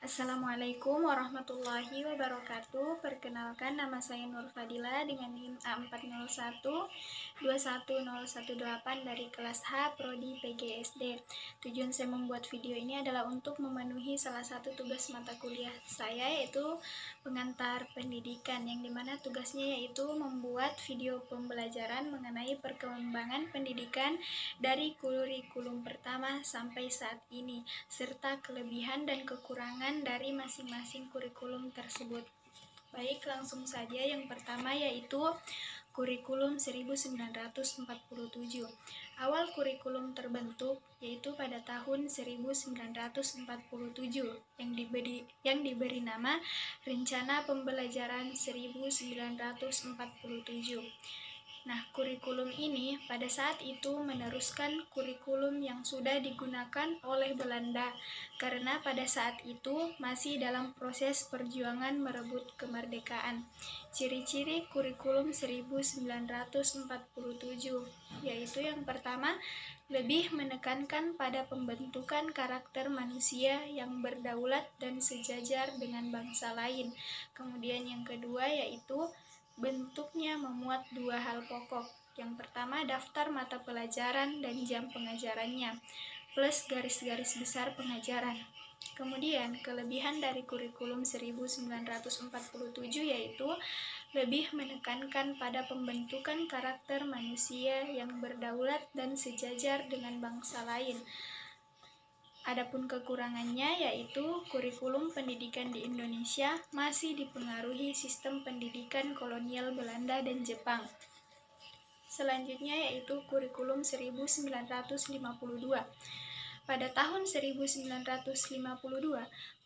Assalamualaikum warahmatullahi wabarakatuh. Perkenalkan, nama saya Nur Fadila dengan NIM A40121018 dari kelas H Prodi PGSD. Tujuan saya membuat video ini adalah untuk memenuhi salah satu tugas mata kuliah saya, yaitu pengantar pendidikan, yang dimana tugasnya yaitu membuat video pembelajaran mengenai perkembangan pendidikan dari kurikulum pertama sampai saat ini, serta kelebihan dan kekurangan dari masing-masing kurikulum tersebut. Baik, langsung saja. Yang pertama yaitu kurikulum 1947. Awal kurikulum terbentuk yaitu pada tahun 1947 yang diberi nama Rencana Pembelajaran 1947. Nah, kurikulum ini pada saat itu meneruskan kurikulum yang sudah digunakan oleh Belanda, karena pada saat itu masih dalam proses perjuangan merebut kemerdekaan. Ciri-ciri kurikulum 1947 yaitu yang pertama, lebih menekankan pada pembentukan karakter manusia yang berdaulat dan sejajar dengan bangsa lain. Kemudian yang kedua yaitu bentuknya memuat dua hal pokok. Yang pertama, daftar mata pelajaran dan jam pengajarannya, plus garis-garis besar pengajaran. Kemudian, kelebihan dari kurikulum 1947 yaitu lebih menekankan pada pembentukan karakter manusia yang berdaulat dan sejajar dengan bangsa lain. Adapun kekurangannya yaitu kurikulum pendidikan di Indonesia masih dipengaruhi sistem pendidikan kolonial Belanda dan Jepang. Selanjutnya yaitu kurikulum 1952. Pada tahun 1952,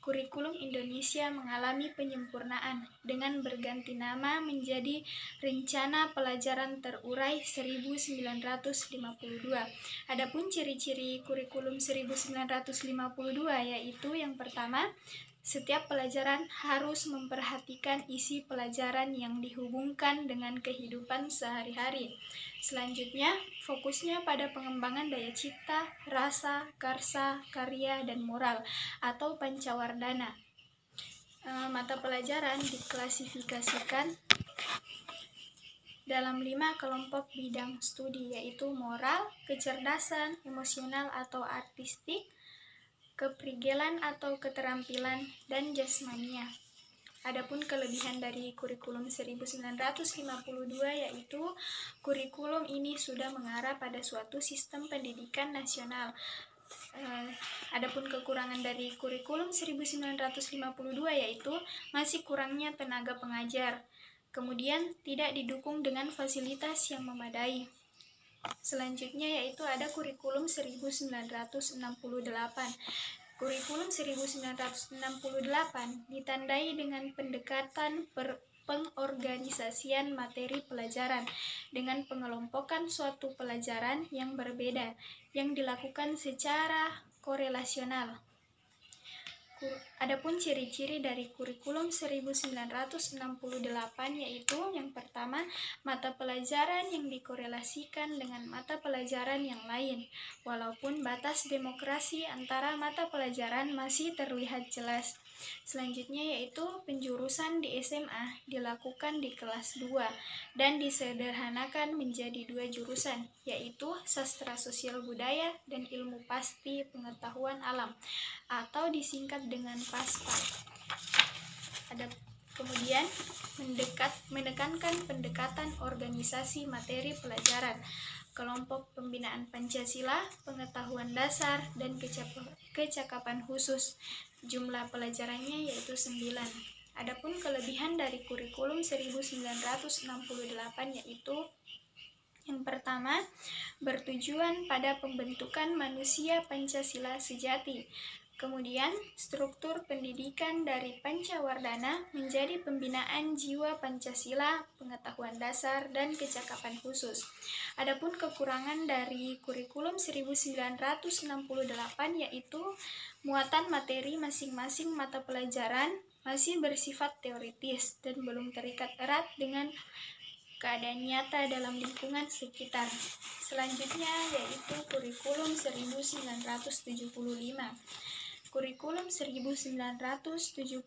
kurikulum Indonesia mengalami penyempurnaan dengan berganti nama menjadi Rencana Pelajaran Terurai 1952. Adapun ciri-ciri kurikulum 1952 yaitu yang pertama, setiap pelajaran harus memperhatikan isi pelajaran yang dihubungkan dengan kehidupan sehari-hari. Selanjutnya, fokusnya pada pengembangan daya cipta, rasa, karsa, karya, dan moral atau pancawardhana. Mata pelajaran diklasifikasikan dalam 5 kelompok bidang studi, yaitu moral, kecerdasan, emosional atau artistik, keprigelan atau keterampilan, dan jasmania. Adapun kelebihan dari kurikulum 1952 yaitu kurikulum ini sudah mengarah pada suatu sistem pendidikan nasional. Adapun kekurangan dari kurikulum 1952 yaitu masih kurangnya tenaga pengajar, kemudian tidak didukung dengan fasilitas yang memadai. Selanjutnya yaitu ada kurikulum 1968. Kurikulum 1968 ditandai dengan pendekatan pengorganisasian materi pelajaran dengan pengelompokan suatu pelajaran yang berbeda yang dilakukan secara korelasional. Adapun ciri-ciri dari kurikulum 1968 yaitu yang pertama, mata pelajaran yang dikorelasikan dengan mata pelajaran yang lain, walaupun batas demokrasi antara mata pelajaran masih terlihat jelas. Selanjutnya yaitu penjurusan di SMA dilakukan di kelas 2 dan disederhanakan menjadi 2 jurusan, yaitu sastra sosial budaya dan ilmu pasti pengetahuan alam atau disingkat dengan PASPA. Kemudian menekankan pendekatan organisasi materi pelajaran, kelompok pembinaan Pancasila, pengetahuan dasar, dan kecakapan khusus. Jumlah pelajarannya yaitu 9. Adapun kelebihan dari kurikulum 1968 yaitu yang pertama, bertujuan pada pembentukan manusia Pancasila sejati. Kemudian, struktur pendidikan dari Pancawardhana menjadi pembinaan jiwa Pancasila, pengetahuan dasar, dan kecakapan khusus. Adapun kekurangan dari kurikulum 1968 yaitu muatan materi masing-masing mata pelajaran masih bersifat teoritis dan belum terikat erat dengan keadaan nyata dalam lingkungan sekitar. Selanjutnya yaitu kurikulum 1975. kurikulum 1975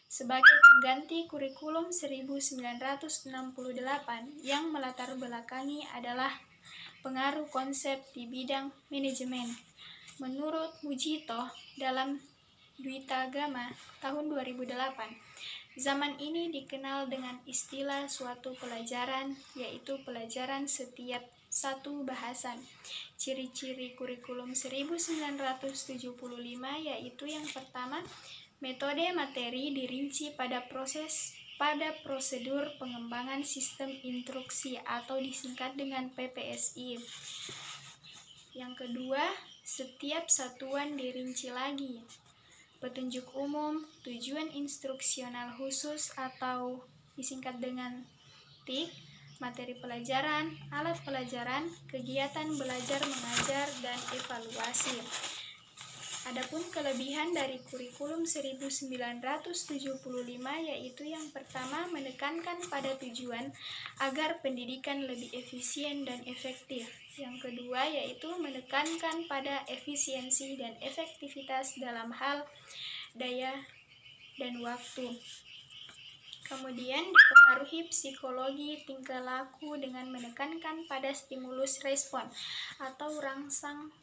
sebagai pengganti kurikulum 1968 yang melatar belakangi adalah pengaruh konsep di bidang manajemen. Menurut Mujito dalam Dwitagama tahun 2008, zaman ini dikenal dengan istilah suatu pelajaran, yaitu pelajaran setiap satu bahasan. Ciri-ciri kurikulum 1975 yaitu yang pertama, metode materi dirinci pada prosedur pengembangan sistem instruksi atau disingkat dengan PPSI. Yang kedua, setiap satuan dirinci lagi. Petunjuk umum, tujuan instruksional khusus atau disingkat dengan TIK, materi pelajaran, alat pelajaran, kegiatan belajar mengajar, dan evaluasi. Adapun kelebihan dari kurikulum 1975 yaitu yang pertama, menekankan pada tujuan agar pendidikan lebih efisien dan efektif. Yang kedua yaitu menekankan pada efisiensi dan efektivitas dalam hal daya dan waktu. Kemudian dipengaruhi psikologi tingkah laku dengan menekankan pada stimulus respon atau rangsang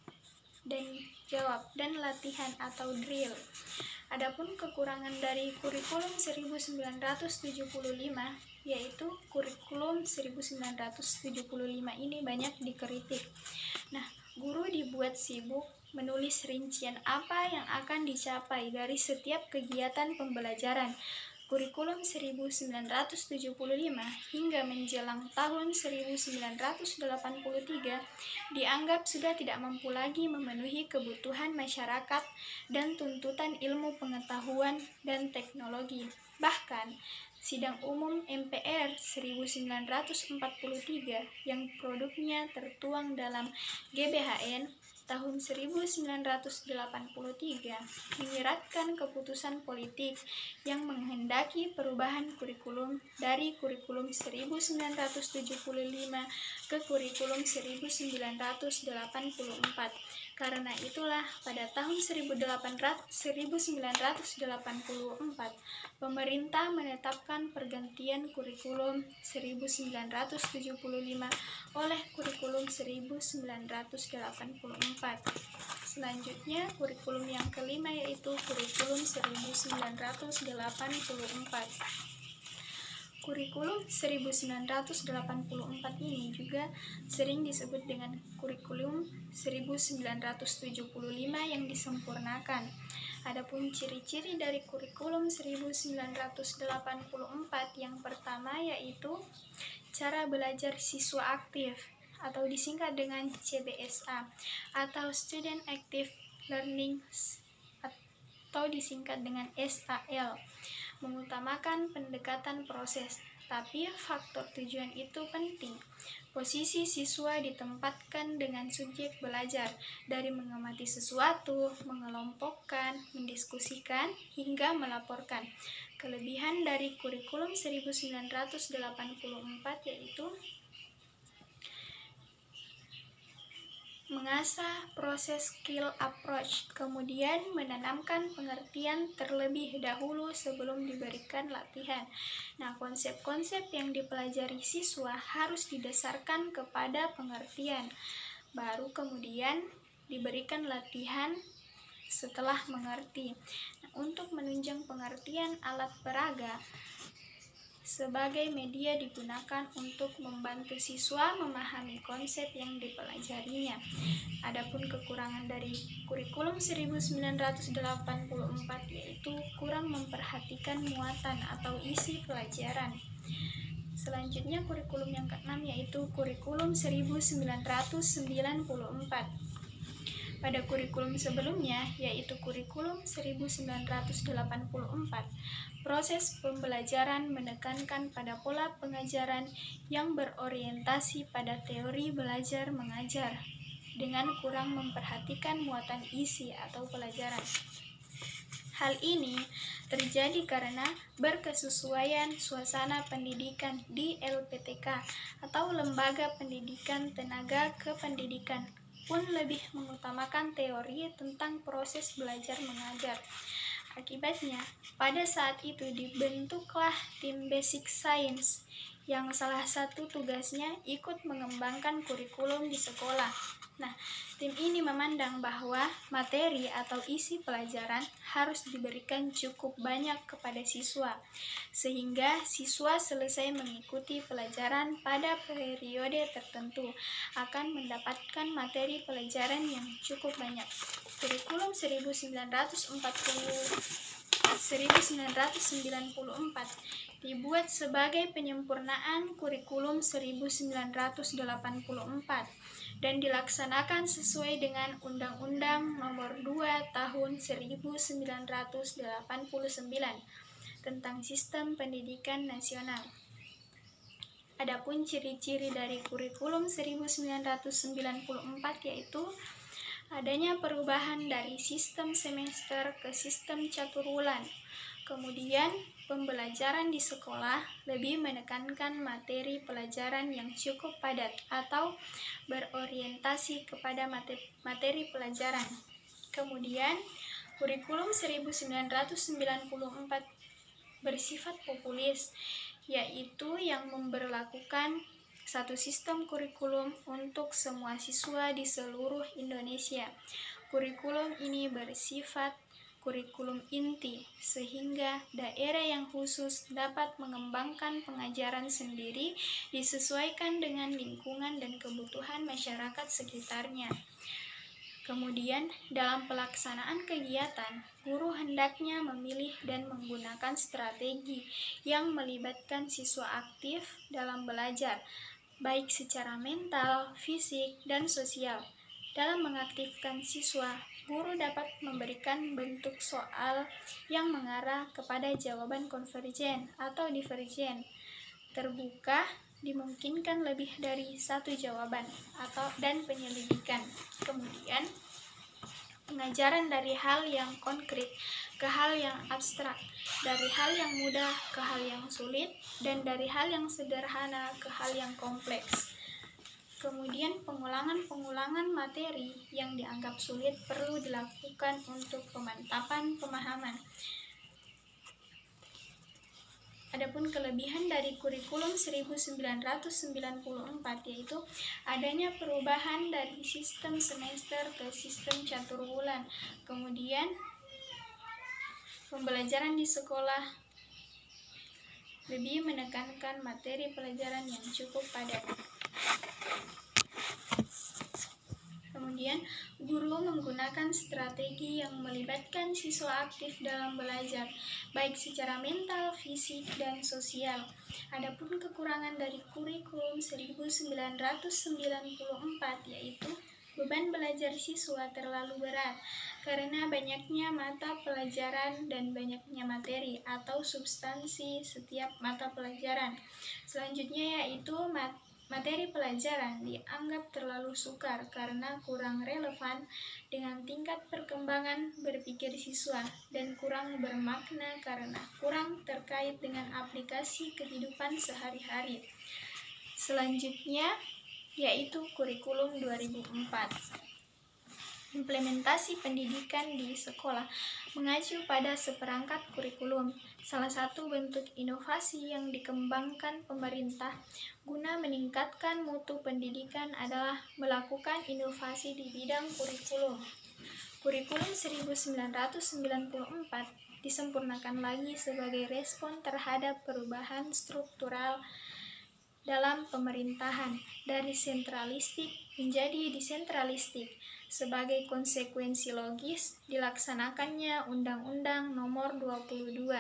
dan jawab dan latihan atau drill. Adapun kekurangan dari kurikulum 1975 yaitu kurikulum 1975 ini banyak dikritik. Nah, guru dibuat sibuk menulis rincian apa yang akan dicapai dari setiap kegiatan pembelajaran. Kurikulum 1975 hingga menjelang tahun 1983 dianggap sudah tidak mampu lagi memenuhi kebutuhan masyarakat dan tuntutan ilmu pengetahuan dan teknologi. Bahkan, Sidang Umum MPR 1943 yang produknya tertuang dalam GBHN tahun 1983 menyiratkan keputusan politik yang menghendaki perubahan kurikulum dari kurikulum 1975 ke kurikulum 1984. Karena itulah pada tahun 1984 pemerintah menetapkan pergantian kurikulum 1975 oleh kurikulum 1984. Selanjutnya, kurikulum yang kelima yaitu kurikulum 1984. Kurikulum 1984 ini juga sering disebut dengan kurikulum 1975 yang disempurnakan. Adapun ciri-ciri dari kurikulum 1984 yang pertama yaitu cara belajar siswa aktif atau disingkat dengan CBSA atau Student Active Learning atau disingkat dengan SAL, mengutamakan pendekatan proses, tapi faktor tujuan itu penting. Posisi siswa ditempatkan dengan subjek belajar, dari mengamati sesuatu, mengelompokkan, mendiskusikan, hingga melaporkan. Kelebihan dari kurikulum 1984 yaitu mengasah proses skill approach, kemudian menanamkan pengertian terlebih dahulu sebelum diberikan latihan. Nah, konsep-konsep yang dipelajari siswa harus didasarkan kepada pengertian, baru kemudian diberikan latihan setelah mengerti. Nah, untuk menunjang pengertian, alat peraga sebagai media digunakan untuk membantu siswa memahami konsep yang dipelajarinya. Adapun kekurangan dari kurikulum 1984 yaitu kurang memperhatikan muatan atau isi pelajaran. Selanjutnya, kurikulum yang keenam yaitu kurikulum 1994. Pada kurikulum sebelumnya, yaitu kurikulum 1984, proses pembelajaran menekankan pada pola pengajaran yang berorientasi pada teori belajar mengajar, dengan kurang memperhatikan muatan isi atau pelajaran. Hal ini terjadi karena berkesesuaian suasana pendidikan di LPTK atau Lembaga Pendidikan Tenaga Kependidikan pun lebih mengutamakan teori tentang proses belajar mengajar. Akibatnya, pada saat itu dibentuklah tim Basic Science yang salah satu tugasnya ikut mengembangkan kurikulum di sekolah. Nah, tim ini memandang bahwa materi atau isi pelajaran harus diberikan cukup banyak kepada siswa, sehingga siswa selesai mengikuti pelajaran pada periode tertentu akan mendapatkan materi pelajaran yang cukup banyak. Kurikulum 1994 dibuat sebagai penyempurnaan kurikulum 1984 dan dilaksanakan sesuai dengan Undang-Undang Nomor 2 Tahun 1989 tentang Sistem Pendidikan Nasional. Adapun ciri-ciri dari kurikulum 1994 yaitu adanya perubahan dari sistem semester ke sistem caturwulan. Kemudian, pembelajaran di sekolah lebih menekankan materi pelajaran yang cukup padat atau berorientasi kepada materi pelajaran. Kemudian, kurikulum 1994 bersifat populis, yaitu yang memberlakukan satu sistem kurikulum untuk semua siswa di seluruh Indonesia. Kurikulum ini bersifat kurikulum inti, sehingga daerah yang khusus dapat mengembangkan pengajaran sendiri disesuaikan dengan lingkungan dan kebutuhan masyarakat sekitarnya. Kemudian, dalam pelaksanaan kegiatan, guru hendaknya memilih dan menggunakan strategi yang melibatkan siswa aktif dalam belajar, baik secara mental, fisik, dan sosial. Dalam mengaktifkan siswa, guru dapat memberikan bentuk soal yang mengarah kepada jawaban konvergen atau divergen, terbuka, dimungkinkan lebih dari satu jawaban dan penyelidikan. Kemudian, pengajaran dari hal yang konkret ke hal yang abstrak, dari hal yang mudah ke hal yang sulit, dan dari hal yang sederhana ke hal yang kompleks. Kemudian, pengulangan materi yang dianggap sulit perlu dilakukan untuk pemantapan pemahaman. Adapun kelebihan dari kurikulum 1994 yaitu adanya perubahan dari sistem semester ke sistem caturwulan. Kemudian, pembelajaran di sekolah lebih menekankan materi pelajaran yang cukup padat. Kemudian, guru menggunakan strategi yang melibatkan siswa aktif dalam belajar, baik secara mental, fisik, dan sosial. Adapun kekurangan dari kurikulum 1994 yaitu beban belajar siswa terlalu berat karena banyaknya mata pelajaran dan banyaknya materi atau substansi setiap mata pelajaran. Selanjutnya yaitu materi pelajaran dianggap terlalu sukar karena kurang relevan dengan tingkat perkembangan berpikir siswa dan kurang bermakna karena kurang terkait dengan aplikasi kehidupan sehari-hari. Selanjutnya yaitu kurikulum 2004. Implementasi pendidikan di sekolah mengacu pada seperangkat kurikulum. Salah satu bentuk inovasi yang dikembangkan pemerintah guna meningkatkan mutu pendidikan adalah melakukan inovasi di bidang kurikulum. Kurikulum 1994 disempurnakan lagi sebagai respon terhadap perubahan struktural dalam pemerintahan dari sentralistik menjadi desentralistik. Sebagai konsekuensi logis dilaksanakannya Undang-Undang Nomor 22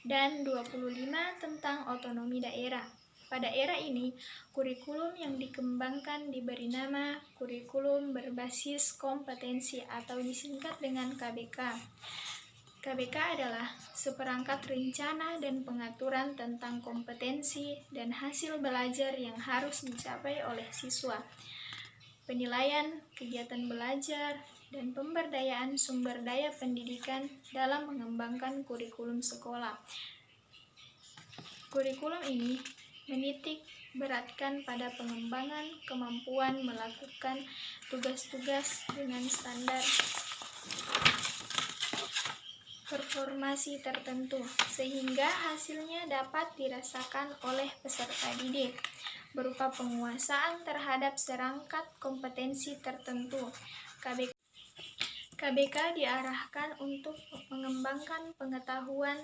dan 25 tentang otonomi daerah. Pada era ini, kurikulum yang dikembangkan diberi nama kurikulum berbasis kompetensi atau disingkat dengan KBK. KBK adalah seperangkat rencana dan pengaturan tentang kompetensi dan hasil belajar yang harus dicapai oleh siswa, penilaian kegiatan belajar, dan pemberdayaan sumber daya pendidikan dalam mengembangkan kurikulum sekolah. Kurikulum ini menitik beratkan pada pengembangan kemampuan melakukan tugas-tugas dengan standar performasi tertentu, sehingga hasilnya dapat dirasakan oleh peserta didik, berupa penguasaan terhadap serangkaian kompetensi tertentu. KBK diarahkan untuk mengembangkan pengetahuan,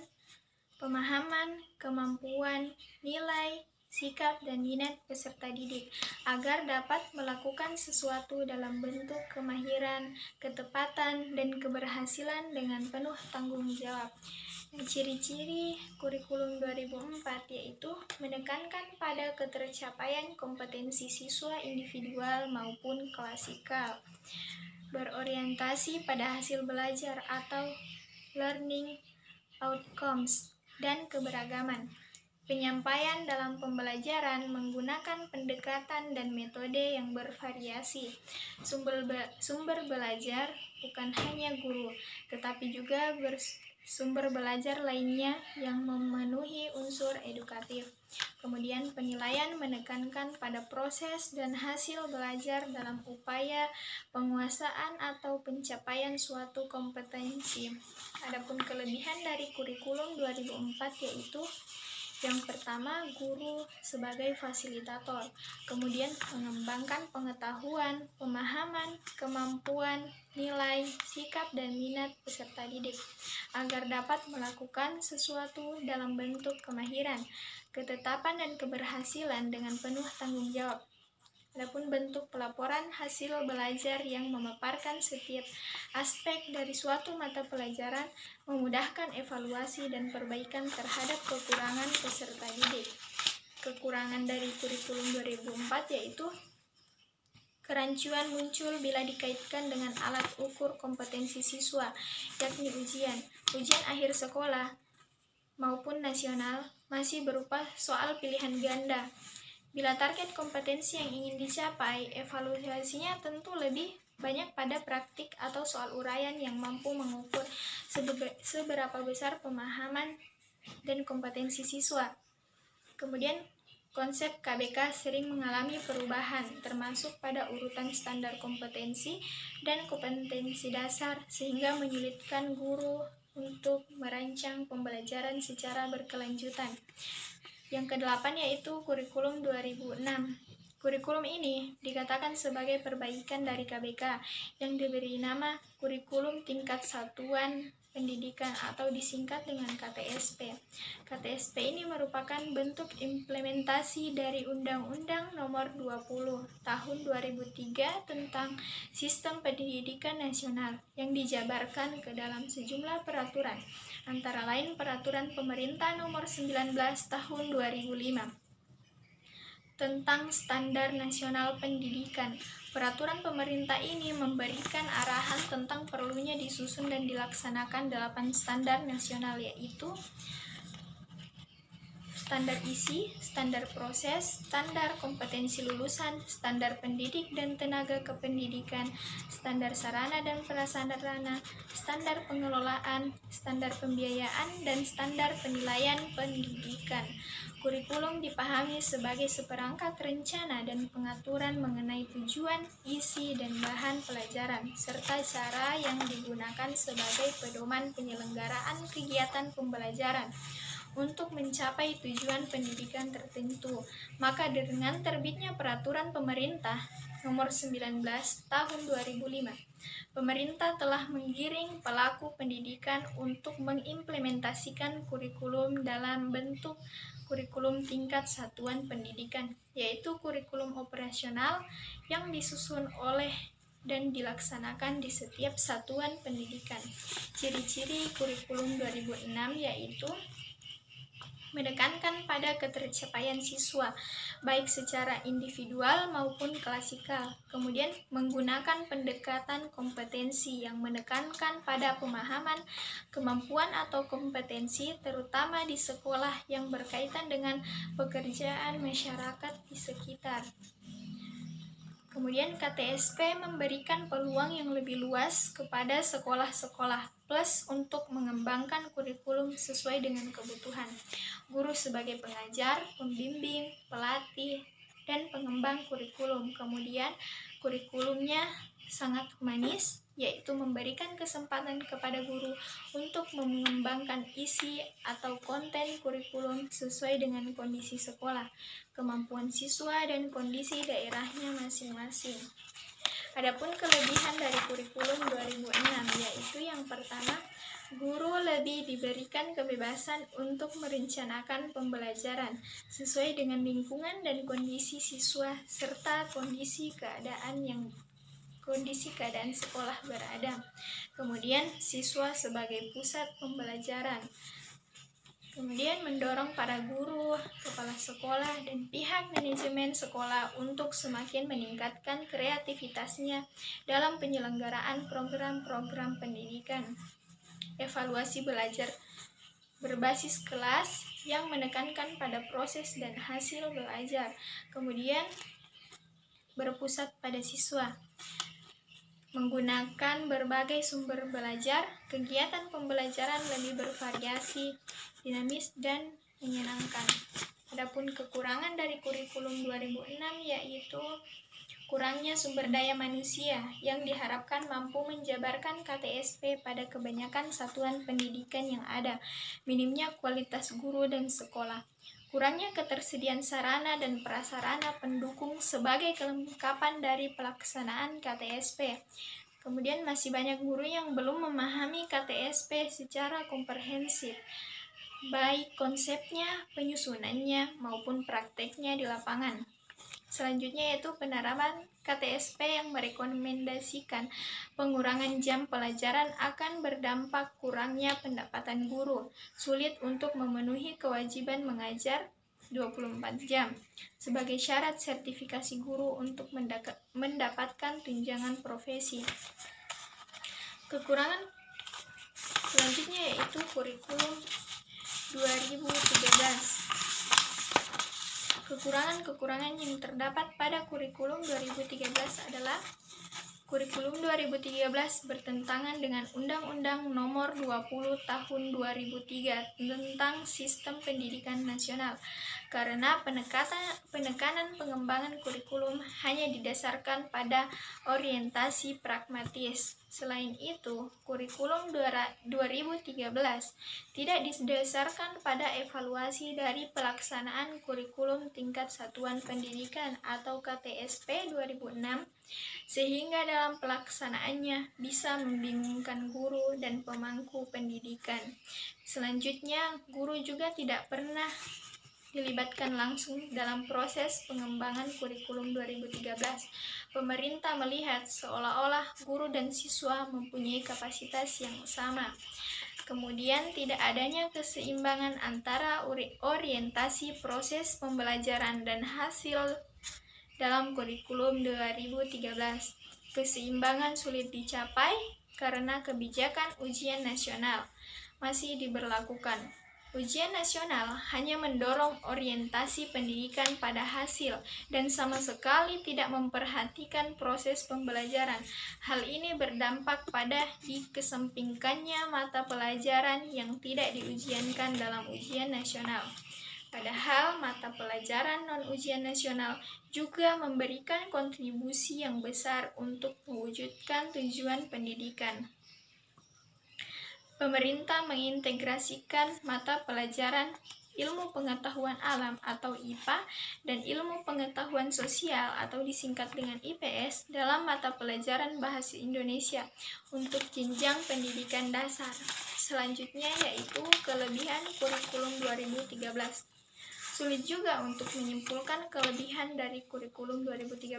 pemahaman, kemampuan, nilai, sikap, dan minat peserta didik agar dapat melakukan sesuatu dalam bentuk kemahiran, ketepatan, dan keberhasilan dengan penuh tanggung jawab. Ciri-ciri kurikulum 2004 yaitu menekankan pada ketercapaian kompetensi siswa individual maupun klasikal, berorientasi pada hasil belajar atau learning outcomes, dan keberagaman. Penyampaian dalam pembelajaran menggunakan pendekatan dan metode yang bervariasi. Sumber belajar bukan hanya guru, tetapi juga sumber belajar lainnya yang memenuhi unsur edukatif. Kemudian penilaian menekankan pada proses dan hasil belajar dalam upaya penguasaan atau pencapaian suatu kompetensi. Adapun kelebihan dari kurikulum 2004 yaitu yang pertama, guru sebagai fasilitator, kemudian mengembangkan pengetahuan, pemahaman, kemampuan, nilai, sikap, dan minat peserta didik agar dapat melakukan sesuatu dalam bentuk kemahiran, ketetapan, dan keberhasilan dengan penuh tanggung jawab. Adapun bentuk pelaporan hasil belajar yang memaparkan setiap aspek dari suatu mata pelajaran, memudahkan evaluasi dan perbaikan terhadap kekurangan peserta didik. Kekurangan dari kurikulum 2004 yaitu kerancuan muncul bila dikaitkan dengan alat ukur kompetensi siswa, yakni ujian akhir sekolah maupun nasional masih berupa soal pilihan ganda. Bila target kompetensi yang ingin dicapai, evaluasinya tentu lebih banyak pada praktik atau soal uraian yang mampu mengukur seberapa besar pemahaman dan kompetensi siswa. Kemudian, konsep KBK sering mengalami perubahan, termasuk pada urutan standar kompetensi dan kompetensi dasar, sehingga menyulitkan guru untuk merancang pembelajaran secara berkelanjutan. Yang kedelapan yaitu kurikulum 2006. Kurikulum ini dikatakan sebagai perbaikan dari KBK yang diberi nama kurikulum tingkat satuan pendidikan atau disingkat dengan KTSP. KTSP ini merupakan bentuk implementasi dari Undang-Undang Nomor 20 Tahun 2003 tentang Sistem Pendidikan Nasional yang dijabarkan ke dalam sejumlah peraturan, antara lain Peraturan Pemerintah Nomor 19 Tahun 2005 tentang Standar Nasional Pendidikan. Peraturan pemerintah ini memberikan arahan tentang perlunya disusun dan dilaksanakan 8 standar nasional, yaitu standar isi, standar proses, standar kompetensi lulusan, standar pendidik dan tenaga kependidikan, standar sarana dan prasarana, standar pengelolaan, standar pembiayaan, dan standar penilaian pendidikan. Kurikulum dipahami sebagai seperangkat rencana dan pengaturan mengenai tujuan, isi, dan bahan pelajaran, serta cara yang digunakan sebagai pedoman penyelenggaraan kegiatan pembelajaran untuk mencapai tujuan pendidikan tertentu. Maka dengan terbitnya Peraturan Pemerintah Nomor 19 Tahun 2005, pemerintah telah menggiring pelaku pendidikan untuk mengimplementasikan kurikulum dalam bentuk kurikulum tingkat satuan pendidikan, yaitu kurikulum operasional yang disusun oleh dan dilaksanakan di setiap satuan pendidikan. Ciri-ciri kurikulum 2006 yaitu menekankan pada ketercapaian siswa, baik secara individual maupun klasikal. Kemudian menggunakan pendekatan kompetensi yang menekankan pada pemahaman, kemampuan atau kompetensi, terutama di sekolah yang berkaitan dengan pekerjaan masyarakat di sekitar. Kemudian KTSP memberikan peluang yang lebih luas kepada sekolah-sekolah plus untuk mengembangkan kurikulum sesuai dengan kebutuhan guru sebagai pengajar, pembimbing, pelatih, dan pengembang kurikulum. Kemudian kurikulumnya sangat humanis, yaitu memberikan kesempatan kepada guru untuk mengembangkan isi atau konten kurikulum sesuai dengan kondisi sekolah, kemampuan siswa, dan kondisi daerahnya masing-masing. Adapun kelebihan dari kurikulum 2006 yaitu yang pertama, guru lebih diberikan kebebasan untuk merencanakan pembelajaran sesuai dengan lingkungan dan kondisi siswa serta kondisi keadaan sekolah berada. Kemudian siswa sebagai pusat pembelajaran. Kemudian mendorong para guru, kepala sekolah, dan pihak manajemen sekolah untuk semakin meningkatkan kreativitasnya dalam penyelenggaraan program-program pendidikan. Evaluasi belajar berbasis kelas yang menekankan pada proses dan hasil belajar. Kemudian berpusat pada siswa. Menggunakan berbagai sumber belajar, kegiatan pembelajaran lebih bervariasi, dinamis, dan menyenangkan. Adapun kekurangan dari kurikulum 2006 yaitu kurangnya sumber daya manusia yang diharapkan mampu menjabarkan KTSP pada kebanyakan satuan pendidikan yang ada, minimnya kualitas guru dan sekolah, kurangnya ketersediaan sarana dan prasarana pendukung sebagai kelengkapan dari pelaksanaan KTSP. Kemudian masih banyak guru yang belum memahami KTSP secara komprehensif, baik konsepnya, penyusunannya, maupun prakteknya di lapangan. Selanjutnya yaitu penerapan KTSP yang merekomendasikan pengurangan jam pelajaran akan berdampak kurangnya pendapatan guru, sulit untuk memenuhi kewajiban mengajar 24 jam sebagai syarat sertifikasi guru untuk mendapatkan tunjangan profesi. Kekurangan selanjutnya yaitu kurikulum 2013. Kekurangan-kekurangan yang terdapat pada kurikulum 2013 adalah kurikulum 2013 bertentangan dengan Undang-Undang Nomor 20 Tahun 2003 tentang Sistem Pendidikan Nasional karena penekanan pengembangan kurikulum hanya didasarkan pada orientasi pragmatis. Selain itu, kurikulum 2013 tidak didasarkan pada evaluasi dari pelaksanaan kurikulum tingkat satuan pendidikan atau KTSP 2006, sehingga dalam pelaksanaannya bisa membingungkan guru dan pemangku pendidikan. Selanjutnya, guru juga tidak pernah dilibatkan langsung dalam proses pengembangan kurikulum 2013. Pemerintah melihat seolah-olah guru dan siswa mempunyai kapasitas yang sama. Kemudian tidak adanya keseimbangan antara orientasi proses pembelajaran dan hasil dalam kurikulum 2013. Keseimbangan sulit dicapai karena kebijakan ujian nasional masih diberlakukan. Ujian nasional hanya mendorong orientasi pendidikan pada hasil dan sama sekali tidak memperhatikan proses pembelajaran. Hal ini berdampak pada dikesampingkannya mata pelajaran yang tidak diujiankan dalam ujian nasional. Padahal mata pelajaran non-ujian nasional juga memberikan kontribusi yang besar untuk mewujudkan tujuan pendidikan. Pemerintah mengintegrasikan mata pelajaran ilmu pengetahuan alam atau IPA dan ilmu pengetahuan sosial atau disingkat dengan IPS dalam mata pelajaran bahasa Indonesia untuk jenjang pendidikan dasar. Selanjutnya yaitu kelebihan kurikulum 2013. Sulit juga untuk menyimpulkan kelebihan dari kurikulum 2013.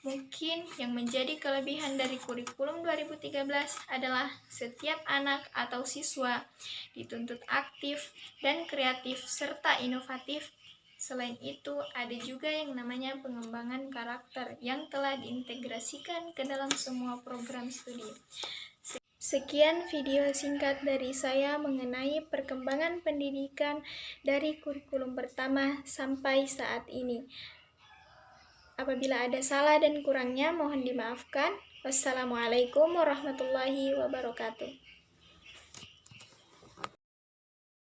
Mungkin yang menjadi kelebihan dari kurikulum 2013 adalah setiap anak atau siswa dituntut aktif dan kreatif serta inovatif. Selain itu, ada juga yang namanya pengembangan karakter yang telah diintegrasikan ke dalam semua program studi. Sekian video singkat dari saya mengenai perkembangan pendidikan dari kurikulum pertama sampai saat ini. Apabila ada salah dan kurangnya mohon dimaafkan. Wassalamualaikum warahmatullahi wabarakatuh.